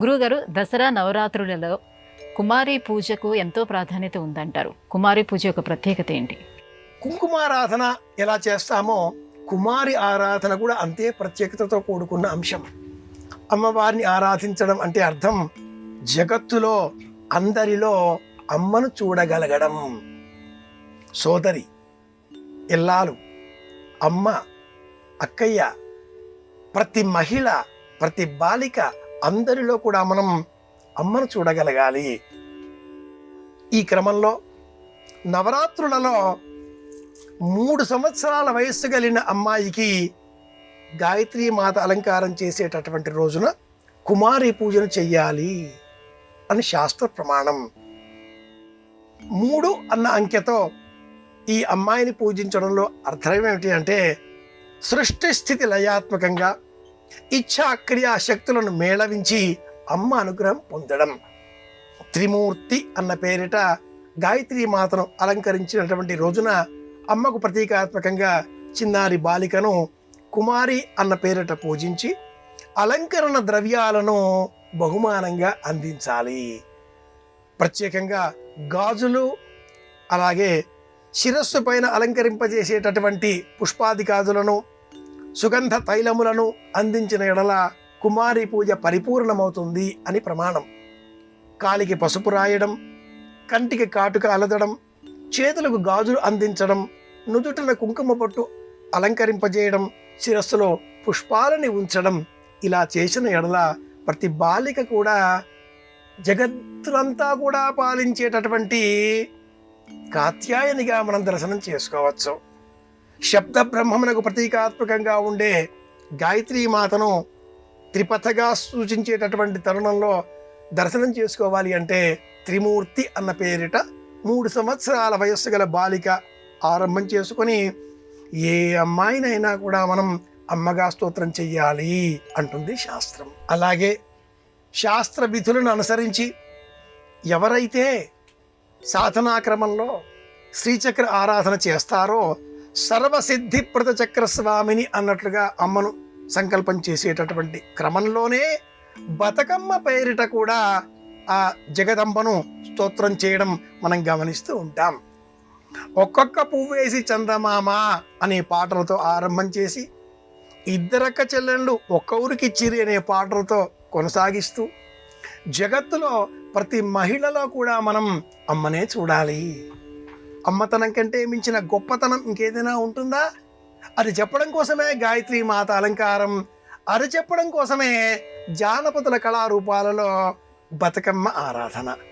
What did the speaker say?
గురువుగారు, దసరా నవరాత్రులలో కుమారి పూజకు ఎంతో ప్రాధాన్యత ఉందంటారు. కుమారి పూజ యొక్క ప్రత్యేకత ఏంటి? కుంకుమారాధన ఎలా చేస్తామో కుమారి ఆరాధన కూడా అంతే ప్రత్యేకతతో కూడుకున్న అంశం. అమ్మవారిని ఆరాధించడం అంటే అర్థం జగత్తులో అందరిలో అమ్మను చూడగలగడం. సోదరి, ఇల్లాలు, అమ్మ, అక్కయ్య, ప్రతి మహిళ, ప్రతి బాలిక అందరిలో కూడా మనం అమ్మను చూడగలగాలి. ఈ క్రమంలో నవరాత్రులలో 3 సంవత్సరాల వయస్సు కలిగిన అమ్మాయికి గాయత్రీ మాత అలంకారం చేసేటటువంటి రోజున కుమారి పూజను చెయ్యాలి అని శాస్త్ర ప్రమాణం. 3 అన్న అంకెతో ఈ అమ్మాయిని పూజించడంలో అర్థం ఏమిటి అంటే సృష్టి స్థితి లయాత్మకంగా ఇచ్ఛా క్రియా శక్తులను మేళవించి అమ్మ అనుగ్రహం పొందడం. త్రిమూర్తి అన్న పేరిట గాయత్రీ మాతను అలంకరించినటువంటి రోజున అమ్మకు ప్రతీకాత్మకంగా చిన్నారి బాలికను కుమారి అన్న పేరిట పూజించి అలంకరణ ద్రవ్యాలను బహుమానంగా అందించాలి. ప్రత్యేకంగా గాజులు, అలాగే శిరస్సు పైన అలంకరింపజేసేటటువంటి పుష్పాది గాజులను, సుగంధ తైలములను అందించిన ఎడల కుమారి పూజ పరిపూర్ణమవుతుంది అని ప్రమాణం. కాలికి పసుపు రాయడం, కంటికి కాటుక అలదడం, చేతులకు గాజులు అందించడం, నుదుటిన కుంకుమ పట్టు అలంకరింపజేయడం, శిరస్సులో పుష్పాలని ఉంచడం, ఇలా చేసిన ఎడల ప్రతి బాలిక కూడా జగత్తులంతా కూడా పాలించేటటువంటి కాత్యాయనిగా మనం దర్శనం చేసుకోవచ్చు. శబ్ద బ్రహ్మమునకు ప్రతీకాత్మకంగా ఉండే గాయత్రీ మాతను త్రిపథగా సూచించేటటువంటి తరుణంలో దర్శనం చేసుకోవాలి అంటే త్రిమూర్తి అన్న పేరిట 3 సంవత్సరాల వయస్సు గల బాలిక ఆరంభం చేసుకొని ఏ అమ్మాయినైనా కూడా మనం అమ్మగా స్తోత్రం చెయ్యాలి అంటుంది శాస్త్రం. అలాగే శాస్త్ర విధులను అనుసరించి ఎవరైతే సాధనాక్రమంలో శ్రీచక్ర ఆరాధన చేస్తారో సర్వసిద్ధిప్రద చక్ర స్వామిని అన్నట్లుగా అమ్మను సంకల్పం చేసేటటువంటి క్రమంలోనే బతుకమ్మ పేరిట కూడా ఆ జగదంబను స్తోత్రం చేయడం మనం గమనిస్తూ ఉంటాం. ఒక్కొక్క పువ్వేసి చందమామ అనే పాటలతో ఆరంభం చేసి ఇద్దరక్క చెల్లెళ్ళు ఒక్క ఊరికిచ్చిరి అనే పాటలతో కొనసాగిస్తూ జగత్తులో ప్రతి మహిళలో కూడా మనం అమ్మనే చూడాలి. అమ్మతనం కంటే మించిన గొప్పతనం ఇంకేదైనా ఉంటుందా? అది చెప్పడం కోసమే గాయత్రీ మాత అలంకారం, అది చెప్పడం కోసమే జానపదుల కళారూపాలలో బతుకమ్మ ఆరాధన.